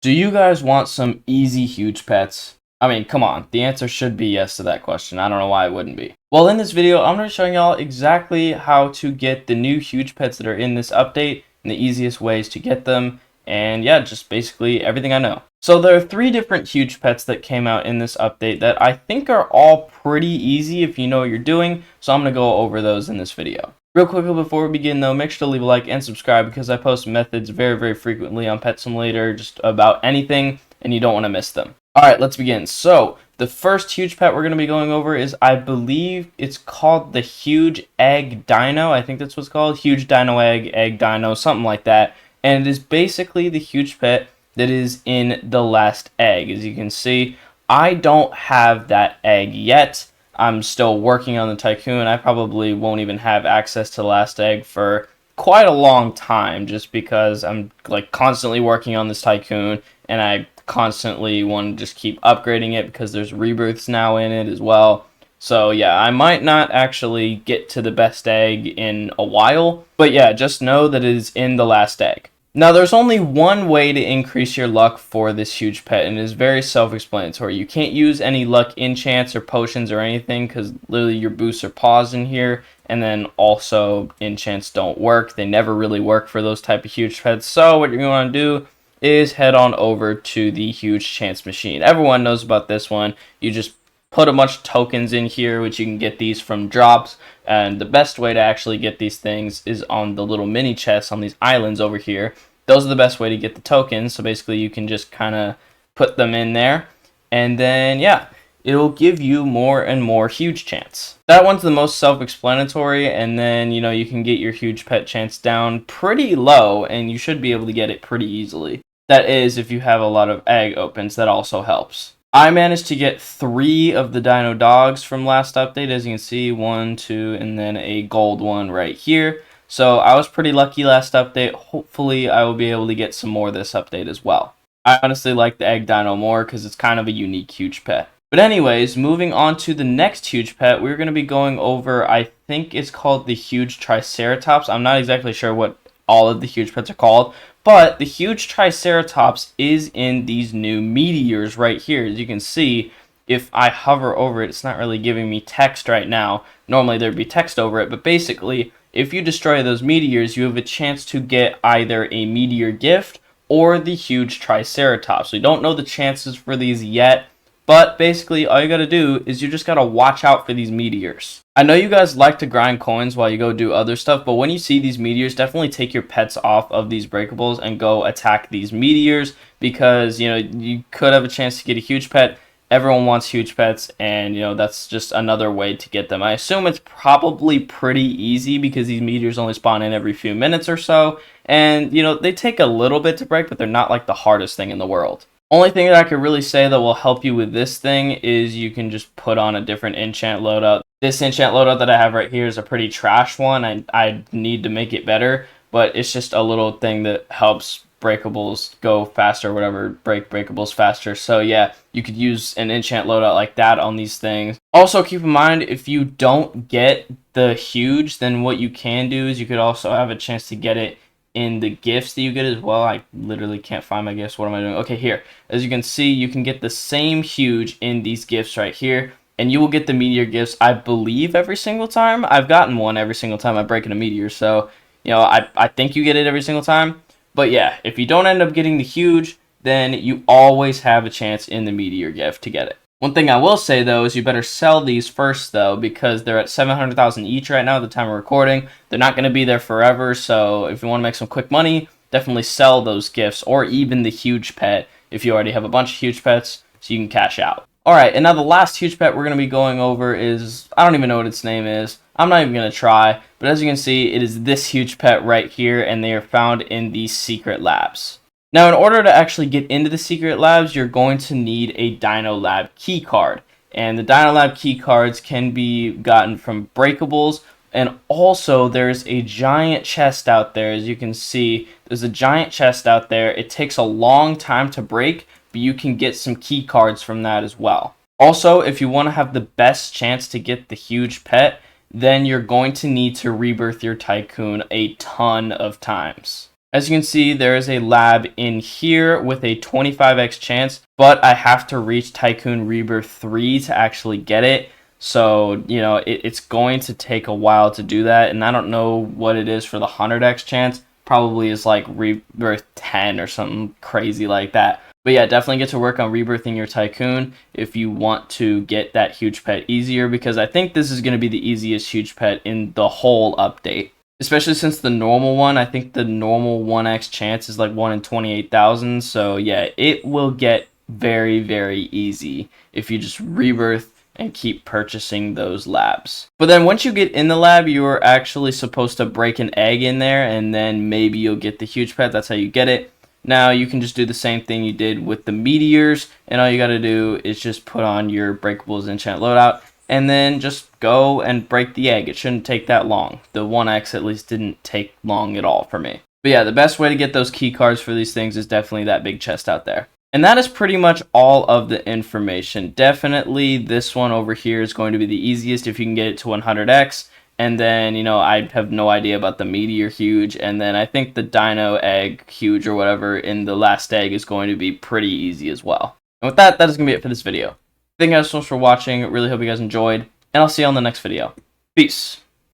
Do you guys want some easy huge pets? I mean, come on, the answer should be yes to that question. I don't know why it wouldn't be. Well, in this video, I'm going to be showing y'all exactly how to get the new huge pets that are in this update and the easiest ways to get them. And yeah, just basically everything I know. So there are 3 different huge pets that came out in this update that I think are all pretty easy if you know what you're doing. So I'm going to go over those in this video. Real quickly before we begin though, make sure to leave a like and subscribe because I post methods very frequently on Pet Simulator, just about anything, and you don't want to miss them. Alright, let's begin. So, the first huge pet we're going to be going over is, I believe it's called the Huge Egg Dino. I think that's what it's called. Huge Dino Egg, Egg Dino, something like that. And it is basically the huge pet that is in the last egg. As you can see, I don't have that egg yet. I'm still working on the Tycoon. I probably won't even have access to the last egg for quite a long time just because I'm like constantly working on this Tycoon and I constantly want to just keep upgrading it because there's rebirths now in it as well. So yeah, I might not actually get to the best egg in a while, but yeah, just know that it is in the last egg. Now, there's only one way to increase your luck for this huge pet, and it is very self-explanatory. You can't use any luck enchants or potions or anything, because literally your boosts are paused in here, and then also enchants don't work. They never really work for those type of huge pets, so what you're going to do is head on over to the huge chance machine. Everyone knows about this one. You just put a bunch of tokens in here, which you can get these from drops, and the best way to actually get these things is on the little mini chests on these islands over here. Those are the best way to get the tokens, so basically you can just kind of put them in there, and then yeah, it'll give you more and more huge chance. That one's the most self-explanatory, and then you can get your huge pet chance down pretty low, and you should be able to get it pretty easily. That is, if you have a lot of egg opens, that also helps. I managed to get 3 of the dino dogs from last update, as you can see, 1, 2, and then a gold one right here. So I was pretty lucky last update. Hopefully I will be able to get some more this update as well. I honestly like the egg dino more because it's kind of a unique huge pet. But anyways, moving on to the next huge pet, we're going to be going over, I think it's called the huge triceratops. I'm not exactly sure what all of the huge pets are called, but the huge triceratops is in these new meteors right here. As you can see, if I hover over it, it's not really giving me text right now. Normally there'd be text over it, but basically, if you destroy those meteors, you have a chance to get either a meteor gift or the huge triceratops. We don't know the chances for these yet, but basically all you gotta do is you just gotta watch out for these meteors. I know you guys like to grind coins while you go do other stuff, but when you see these meteors, definitely take your pets off of these breakables and go attack these meteors because, you could have a chance to get a huge pet. Everyone wants huge pets, and, that's just another way to get them. I assume it's probably pretty easy because these meteors only spawn in every few minutes or so, and, they take a little bit to break, but they're not like the hardest thing in the world. Only thing that I could really say that will help you with this thing is you can just put on a different enchant loadout. This enchant loadout that I have right here is a pretty trash one. I need to make it better, but it's just a little thing that helps breakables go faster, whatever, break breakables faster. So yeah, you could use an enchant loadout like that on these things. Also keep in mind, if you don't get the huge, then what you can do is you could also have a chance to get it in the gifts that you get as well. I literally can't find my gifts. What am I doing? Okay, here. As you can see, you can get the same huge in these gifts right here, and you will get the meteor gifts, I believe, every single time. I've gotten one every single time I break in a meteor, so, I think you get it every single time. But yeah, if you don't end up getting the huge, then you always have a chance in the meteor gift to get it. One thing I will say, though, is you better sell these first, though, because they're at 700,000 each right now at the time of recording. They're not going to be there forever, so if you want to make some quick money, definitely sell those gifts, or even the huge pet if you already have a bunch of huge pets, so you can cash out. Alright, and now the last huge pet we're going to be going over is, I don't even know what its name is. I'm not even going to try, but as you can see, it is this huge pet right here, and they are found in these secret labs. Now, in order to actually get into the secret labs, you're going to need a Dino Lab key card. And the Dino Lab key cards can be gotten from breakables. And also, there's a giant chest out there. As you can see, there's a giant chest out there. It takes a long time to break, but you can get some key cards from that as well. Also, if you want to have the best chance to get the huge pet, then you're going to need to rebirth your Tycoon a ton of times. As you can see, there is a lab in here with a 25x chance, but I have to reach Tycoon Rebirth 3 to actually get it. So, you know, it's going to take a while to do that, and I don't know what it is for the 100x chance. Probably is like Rebirth 10 or something crazy like that. But yeah, definitely get to work on rebirthing your Tycoon if you want to get that huge pet easier, because I think this is going to be the easiest huge pet in the whole update. Especially since the normal one, I think the normal 1x chance is like 1 in 28,000. So yeah, it will get very, very easy if you just rebirth and keep purchasing those labs. But then once you get in the lab, you're actually supposed to break an egg in there, and then maybe you'll get the huge pet. That's how you get it. Now you can just do the same thing you did with the meteors, and all you gotta do is just put on your breakables enchant loadout, and then just go and break the egg. It shouldn't take that long. The 1x at least didn't take long at all for me. But yeah, the best way to get those key cards for these things is definitely that big chest out there. And that is pretty much all of the information. Definitely this one over here is going to be the easiest if you can get it to 100x. And then, you know, I have no idea about the meteor huge. And then I think the dino egg huge or whatever in the last egg is going to be pretty easy as well. And with that, that is going to be it for this video. Thank you guys so much for watching. Really hope you guys enjoyed. And I'll see you on the next video. Peace.